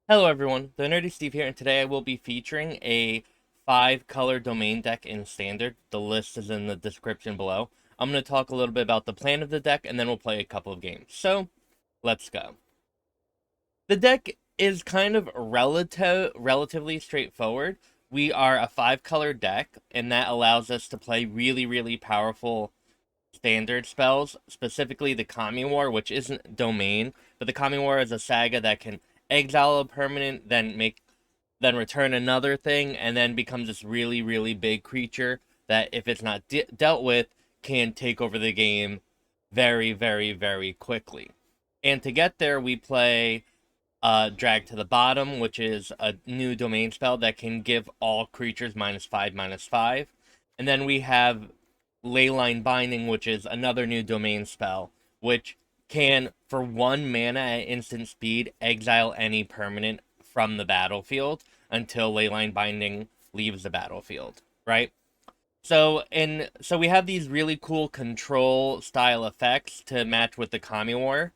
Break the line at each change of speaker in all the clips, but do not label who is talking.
Hello everyone, the Nerdy Steve here, and today I will be featuring a 5-color domain deck in Standard. The list is in the description below. I'm going to talk a little bit about the plan of the deck, and then we'll play a couple of games. So, let's go. The deck is kind of relatively straightforward. We are a 5-color deck, and that allows us to play really powerful standard spells, specifically the Kami War, which isn't domain, but the Kami War is a saga that can exile a permanent, then return another thing, and then becomes this really big creature that, if it's not dealt with, can take over the game very quickly. And to get there, we play Drag to the Bottom, which is a new domain spell that can give all creatures -5/-5. And then we have Leyline Binding, which is another new domain spell, which can, for 1 mana at instant speed, exile any permanent from the battlefield until Leyline Binding leaves the battlefield, right? So we have these really cool control style effects to match with the Kami War.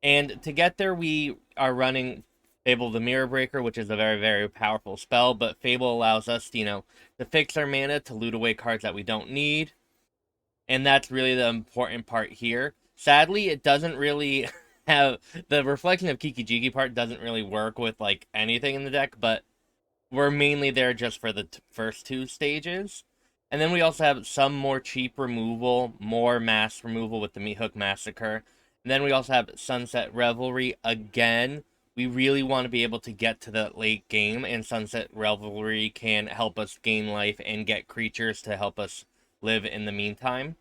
And to get there, we are running Fable the Mirror Breaker, which is a very powerful spell, but Fable allows us, to fix our mana, to loot away cards that we don't need. And that's really the important part here. Sadly, it doesn't really have the reflection of Kiki-Jiki part doesn't really work with like anything in the deck, but we're mainly there just for the first 2 stages. And then we also have some more cheap removal, more mass removal with the Meathook Massacre. And then we also have Sunset Revelry. Again, we really want to be able to get to the late game, and Sunset Revelry can help us gain life and get creatures to help us live in the meantime.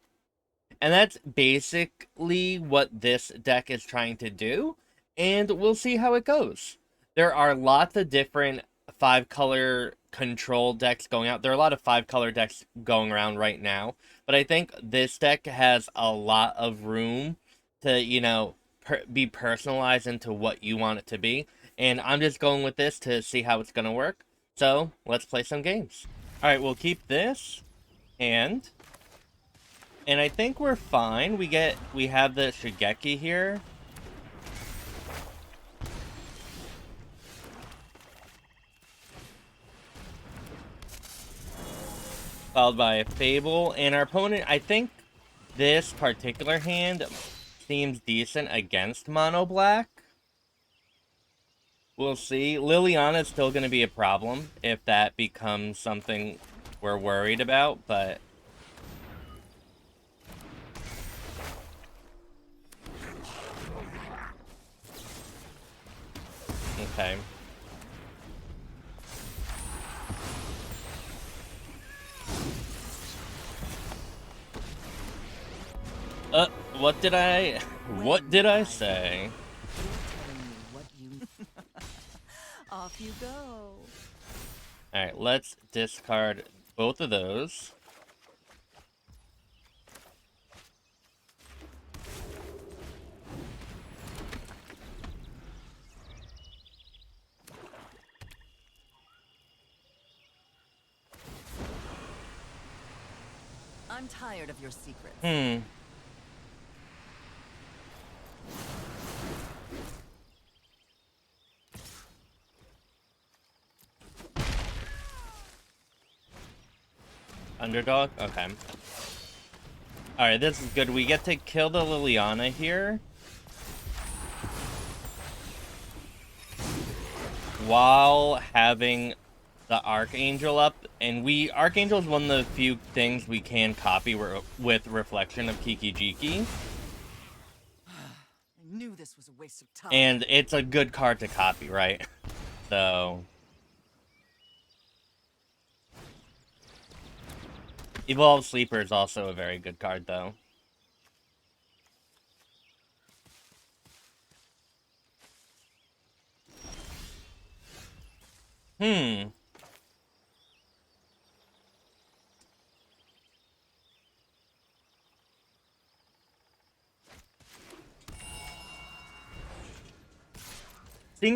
And that's basically what this deck is trying to do, and we'll see how it goes. There are lots of different 5-color control decks going out. There are a lot of 5-color decks going around right now, but I think this deck has a lot of room to, be personalized into what you want it to be. And I'm just going with this to see how it's going to work. So, let's play some games. Alright, we'll keep this, and I think we're fine. We have the Shigeki here. Followed by a Fable. And our opponent, I think this particular hand seems decent against Mono Black. We'll see. Liliana's still going to be a problem if that becomes something we're worried about, but okay. What did I say?
Off you go.
Alright, let's discard both of those.
I'm tired of your secrets.
Underdog? Okay. Alright, this is good. We get to kill the Liliana here, while having the Archangel up, and Archangel is one of the few things we can copy with Reflection of Kiki-Jiki.
I knew this was a waste of time.
And it's a good card to copy, right? So Evolved Sleeper is also a very good card, though. Seeing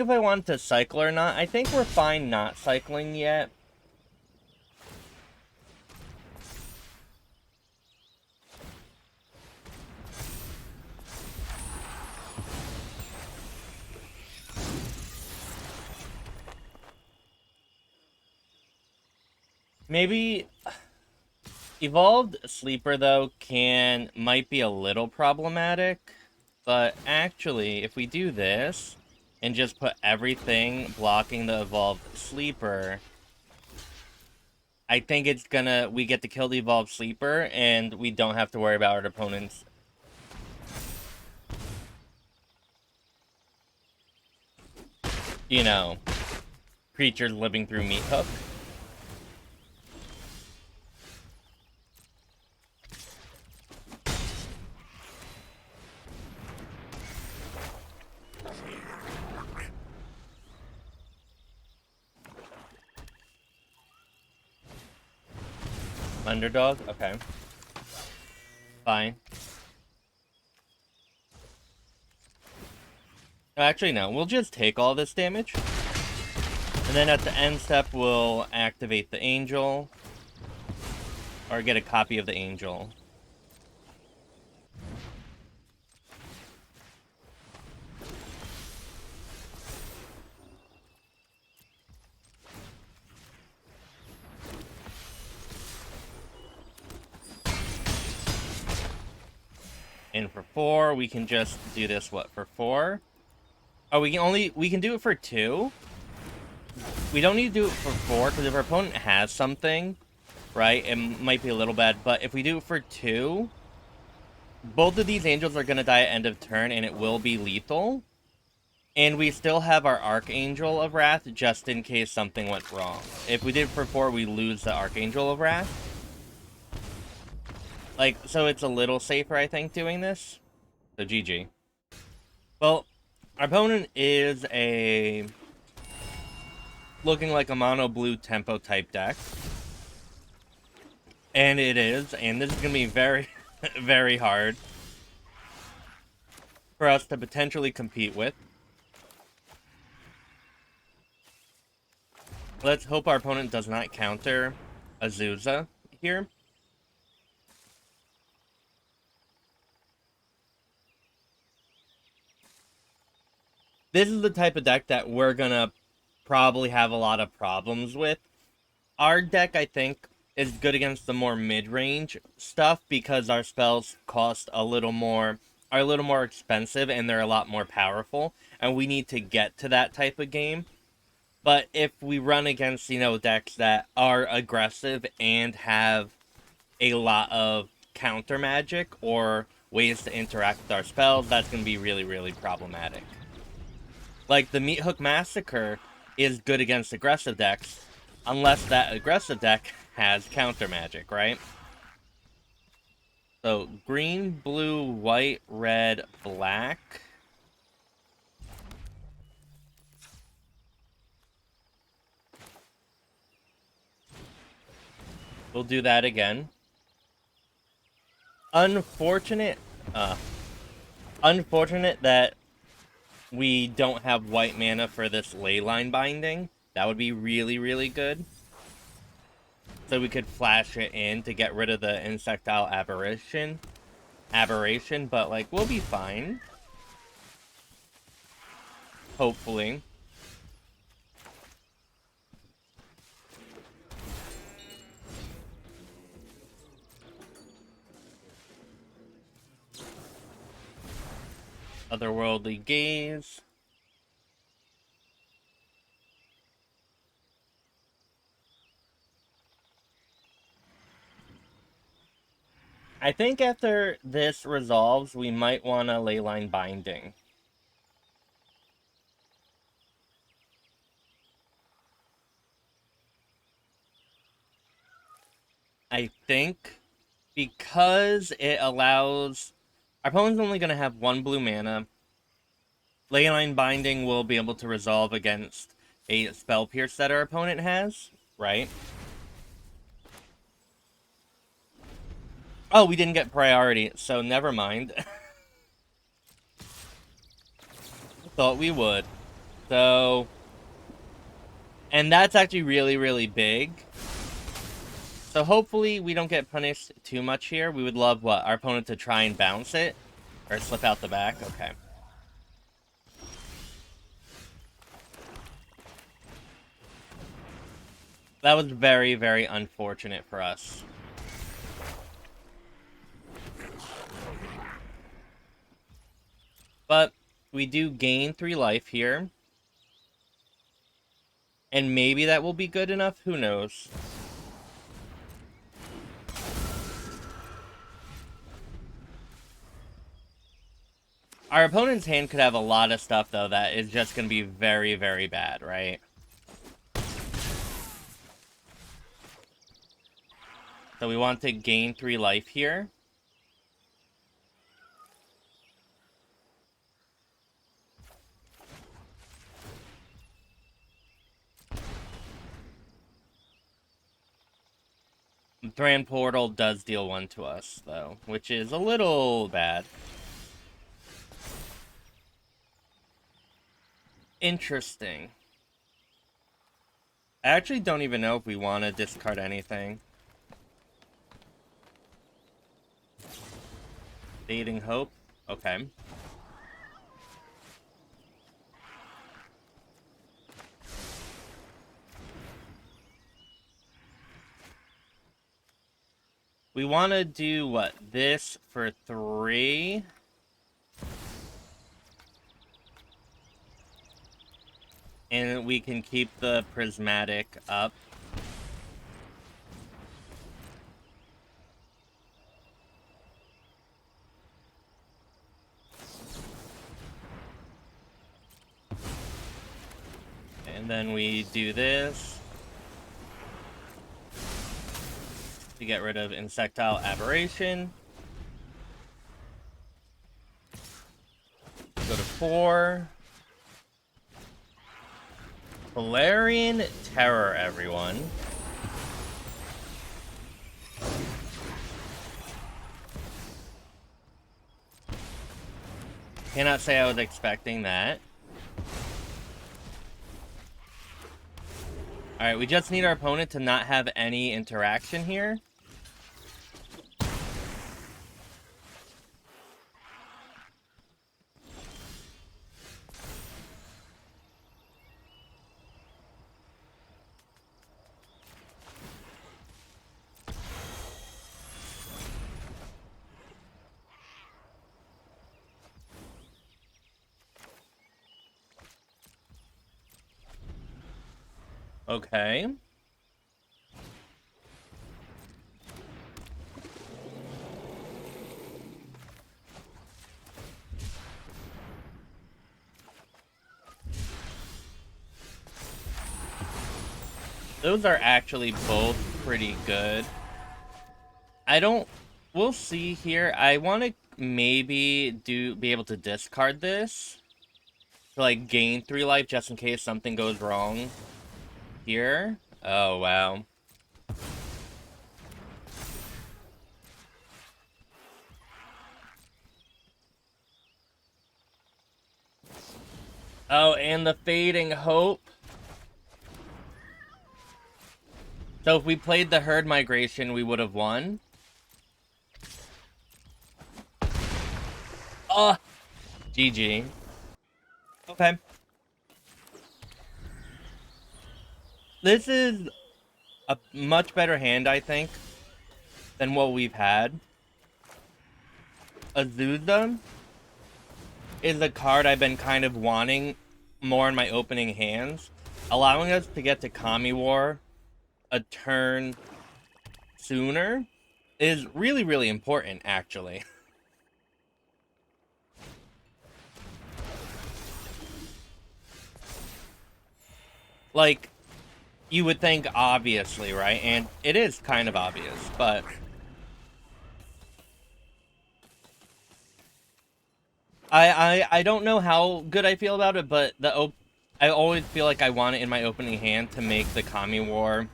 if I want to cycle or not. I think we're fine not cycling yet. Maybe Evolved Sleeper, though, might be a little problematic. But actually, if we do this and just put everything blocking the Evolved Sleeper, I think we get to kill the Evolved Sleeper, and we don't have to worry about our opponents. You know, creatures living through Meathook. Underdog? Okay. Fine. Actually, no. We'll just take all this damage. And then at the end step, we'll activate the Angel. Or get a copy of the Angel. And for 4, we can just do this, what, for 4? Oh, we can do it for 2? We don't need to do it for 4, because if our opponent has something, right, it might be a little bad. But if we do it for 2, both of these Angels are going to die at end of turn, and it will be lethal. And we still have our Archangel of Wrath, just in case something went wrong. If we did it for 4, we lose the Archangel of Wrath. Like, so it's a little safer, I think, doing this. So, GG. Well, our opponent is looking like a mono blue tempo type deck. And it is, and this is going to be very, very hard for us to potentially compete with. Let's hope our opponent does not counter Azusa here. This is the type of deck that we're gonna probably have a lot of problems with. Our deck, I think, is good against the more mid-range stuff because our spells cost are a little more expensive and they're a lot more powerful, and we need to get to that type of game. But if we run against, decks that are aggressive and have a lot of counter magic or ways to interact with our spells, that's going to be really, really problematic. Like, the Meathook Massacre is good against aggressive decks, unless that aggressive deck has counter magic, right? So, green, blue, white, red, black. We'll do that again. Unfortunate that we don't have white mana for this Leyline Binding. That would be really, really good. So we could flash it in to get rid of the Insectile Aberration, but, like, we'll be fine. Hopefully. Otherworldly Gaze. I think after this resolves, we might want a Leyline Binding. I think because it allows... Our opponent's only going to have 1 blue mana. Leyline Binding will be able to resolve against a Spell Pierce that our opponent has, right? Oh, we didn't get priority, so never mind. Thought we would. So... And that's actually really, really big. So hopefully we don't get punished too much here. We would love, what, our opponent to try and bounce it? Or slip out the back? Okay. That was very, very unfortunate for us. But we do gain 3 life here. And maybe that will be good enough, who knows. Our opponent's hand could have a lot of stuff, though, that is just going to be very, very bad, right? So we want to gain 3 life here. Thran Portal does deal 1 to us, though, which is a little bad. Interesting. I actually don't even know if we want to discard anything. Fading Hope. Okay. We want to do, what, this for 3? And we can keep the Prismatic up. And then we do this to get rid of Insectile Aberration. Go to 4. Valerian Terror, everyone. Cannot say I was expecting that. Alright, we just need our opponent to not have any interaction here. Okay. Those are actually both pretty good. We'll see here. I want to maybe be able to discard this to, like, gain 3 life just in case something goes wrong here. Oh, wow. Oh, and the Fading Hope. So if we played the Herd Migration, we would have won. Oh, GG. Okay. This is a much better hand, I think, than what we've had. Azusa is a card I've been kind of wanting more in my opening hands. Allowing us to get to Kami War a turn sooner is really, really important, actually. Like, you would think obviously, right? And it is kind of obvious, but I don't know how good I feel about it, but I always feel like I want it in my opening hand to make the Kami War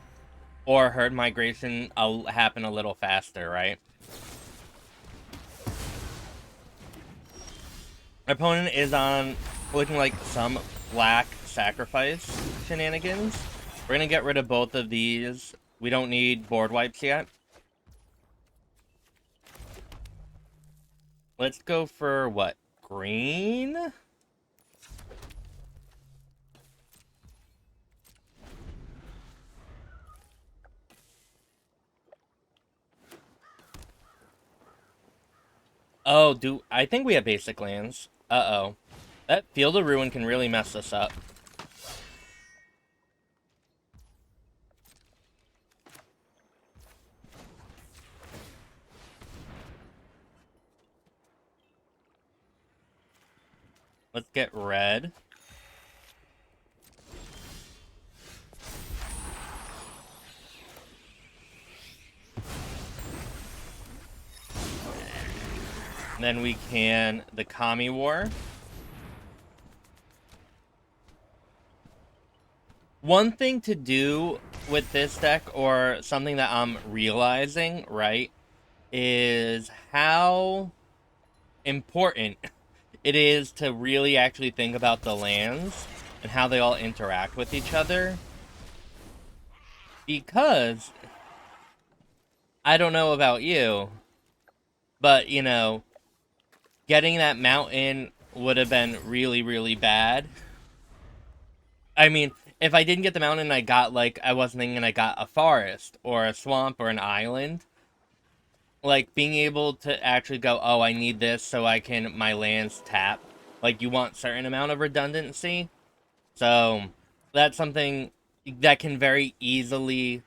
or Herd Migration happen a little faster, right? Our opponent is on looking like some black sacrifice shenanigans. We're gonna get rid of both of these. We don't need board wipes yet. Let's go for what? Green? Oh, I think we have basic lands. Uh-oh. That Field of Ruin can really mess us up. Let's get red. And then we can the Kami War. One thing to do with this deck, or something that I'm realizing, right, is how important it is to really actually think about the lands and how they all interact with each other. Because, I don't know about you, but, you know, getting that mountain would have been really, really bad. I mean, if I didn't get the mountain, I got, like, I wasn't thinking I got a forest, or a swamp, or an island. Like, being able to actually go, oh, I need this so I can, my lands tap. Like, you want certain amount of redundancy. So, that's something that can very easily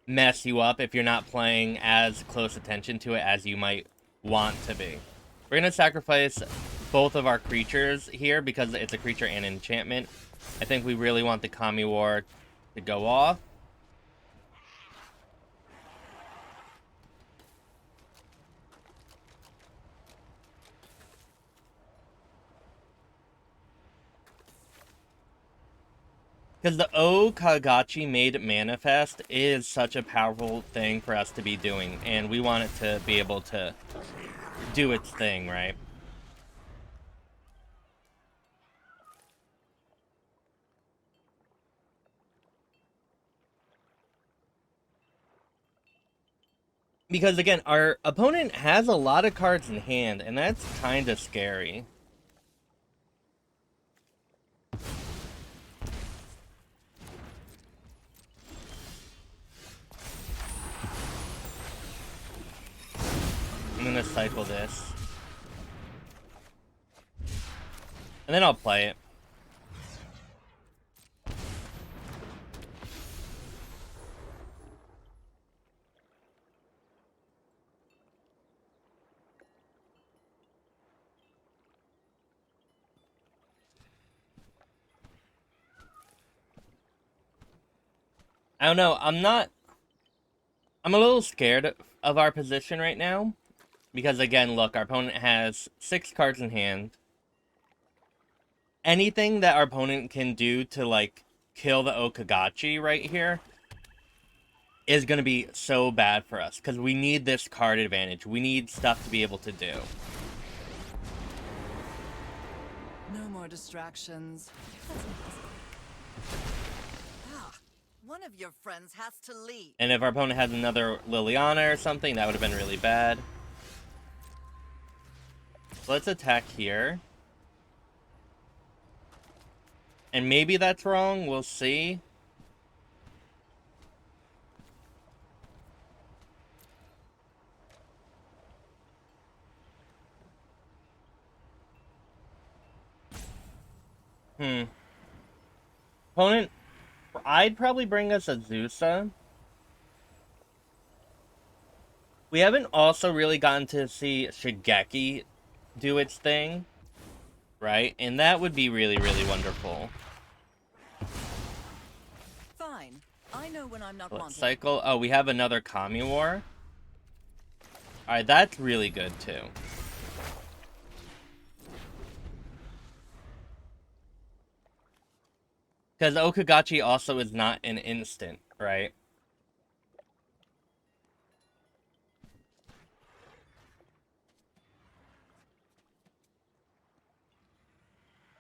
mess you up if you're not playing as close attention to it as you might want to be. We're going to sacrifice both of our creatures here because it's a creature and enchantment. I think we really want the Kami War to go off. Because the O Kagachi made manifest is such a powerful thing for us to be doing, and we want it to be able to do its thing, right? Because again, our opponent has a lot of cards in hand, and that's kind of scary. I'm gonna cycle this. And then I'll play it. I don't know, I'm a little scared of our position right now. Because again, look, our opponent has 6 cards in hand. Anything that our opponent can do to, like, kill the Okagachi right here is going to be so bad for us. Because we need this card advantage. We need stuff to be able to do.
No more distractions. One of your friends has to leave.
And if our opponent has another Liliana or something, that would have been really bad. So let's attack here. And maybe that's wrong, we'll see. Opponent, I'd probably bring us Azusa. We haven't also really gotten to see Shigeki do its thing, right? And that would be really, really wonderful.
Fine. I know when I'm not
Let's
wanted.
cycle. Oh, we have another Kami War. Alright, that's really good too. Because Okagachi also is not an instant, right?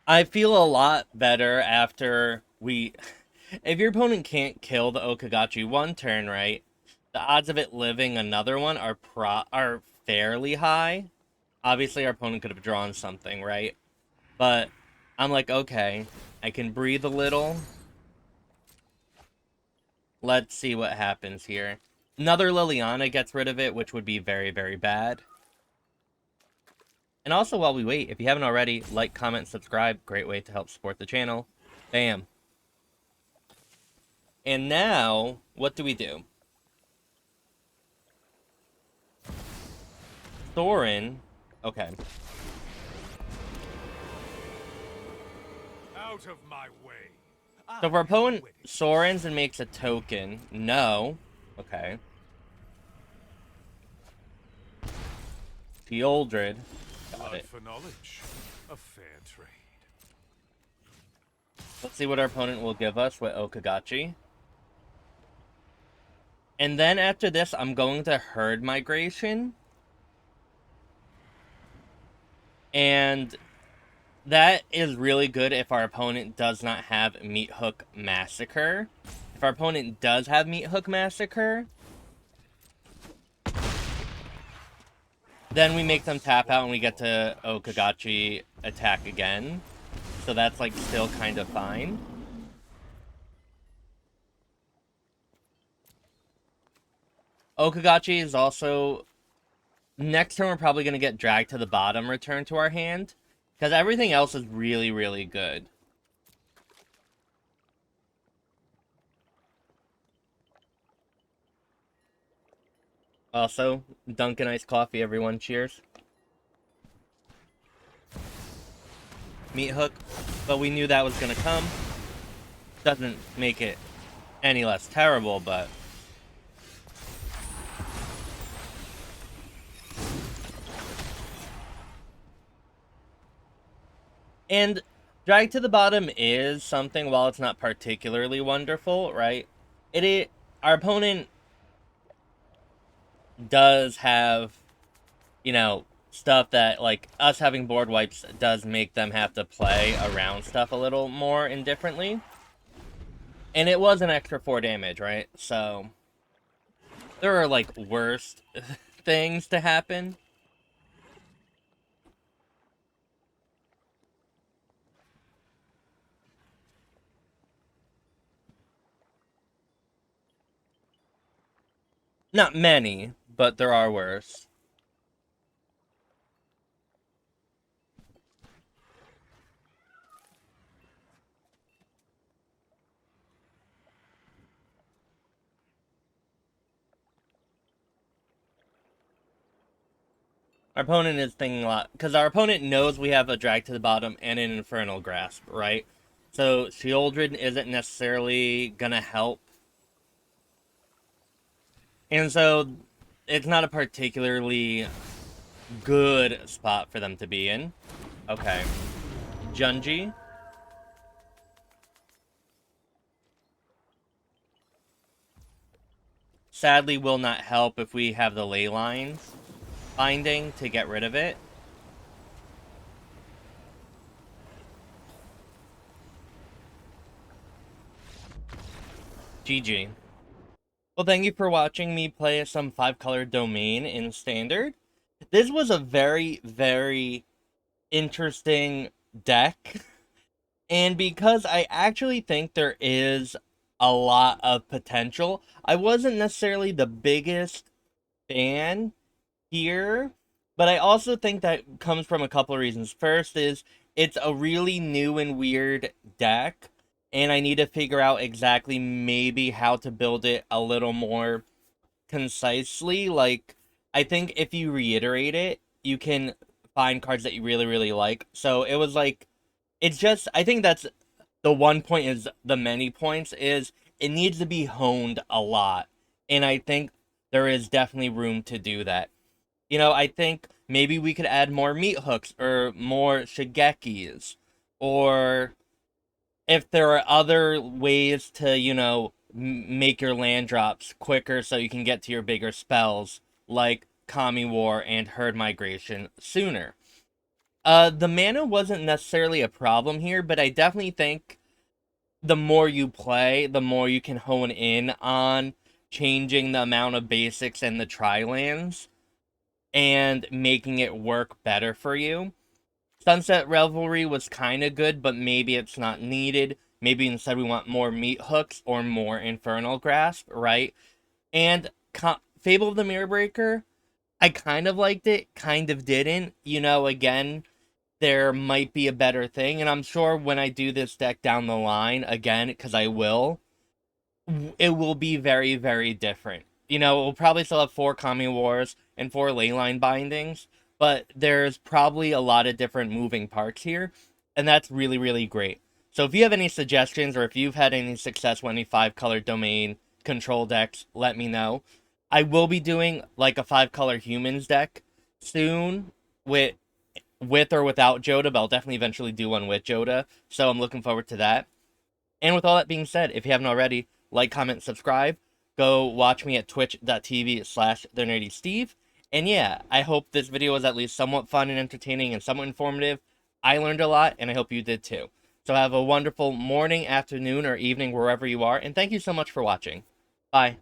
I feel a lot better after we... If your opponent can't kill the Okagachi one turn, right? The odds of it living another one are fairly high. Obviously, our opponent could have drawn something, right? But I'm like, okay, I can breathe a little. Let's see what happens here. Another Liliana gets rid of it, which would be very, very bad. And also, while we wait, if you haven't already, like, comment, subscribe. Great way to help support the channel. Bam. And now, what do we do? Thorin. Okay.
Out of my way.
So if our opponent Sorens and makes a token, no. Okay. Fieldred. Got it.
For knowledge, a fair trade.
Let's see what our opponent will give us with Okagachi. And then after this, I'm going to Herd Migration. And that is really good if our opponent does not have Meathook Massacre. If our opponent does have Meathook Massacre, then we make them tap out and we get to Okagachi attack again. So that's like still kind of fine. Okagachi is also... Next turn we're probably going to get Dragged to the Bottom returned to our hand. Because everything else is really, really good. Also, Dunkin' Iced Coffee, everyone. Cheers. Meathook. But we knew that was going to come. Doesn't make it any less terrible, but... And Drag to the Bottom is something, while it's not particularly wonderful, right? Our opponent does have, you know, stuff that, like, us having board wipes does make them have to play around stuff a little more indifferently. And it was an extra 4 damage, right? So, there are, like, worse things to happen. Not many, but there are worse. Our opponent is thinking a lot, because our opponent knows we have a Drag to the Bottom and an Infernal Grasp, right? So Shieldred isn't necessarily gonna help. And so it's not a particularly good spot for them to be in. Okay. Junji. Sadly will not help if we have the Leyline Binding to get rid of it. GG. Well, thank you for watching me play some 5-color domain in Standard. This was a very, very interesting deck. And because I actually think there is a lot of potential, I wasn't necessarily the biggest fan here, but I also think that comes from a couple of reasons. First is, it's a really new and weird deck, and I need to figure out exactly maybe how to build it a little more concisely. Like, I think if you reiterate it, you can find cards that you really, really like. So it was like, it's just, I think that's the one point is the many points is it needs to be honed a lot. And I think there is definitely room to do that. You know, I think maybe we could add more Meathooks or more Shigekis, or if there are other ways to, you know, make your land drops quicker so you can get to your bigger spells, like Kami War and Herd Migration, sooner. The mana wasn't necessarily a problem here, but I definitely think the more you play, the more you can hone in on changing the amount of basics and the tri-lands and making it work better for you. Sunset Revelry was kind of good, but maybe it's not needed. Maybe instead we want more Meathooks or more Infernal Grasp, right? And Fable of the Mirror Breaker, I kind of liked it, kind of didn't. You know, again, there might be a better thing, and I'm sure when I do this deck down the line again, because I will, it will be very, very different. You know, we'll probably still have 4 Kami Wars and 4 Leyline Bindings, but there's probably a lot of different moving parts here, and that's really, really great. So if you have any suggestions or if you've had any success with any 5-color domain control decks, let me know. I will be doing like a 5-color humans deck soon with or without Joda, but I'll definitely eventually do one with Joda, so I'm looking forward to that. And with all that being said, if you haven't already, like, comment, subscribe. Go watch me at twitch.tv/thenerdysteve. And yeah, I hope this video was at least somewhat fun and entertaining and somewhat informative. I learned a lot, and I hope you did too. So have a wonderful morning, afternoon, or evening wherever you are, and thank you so much for watching. Bye.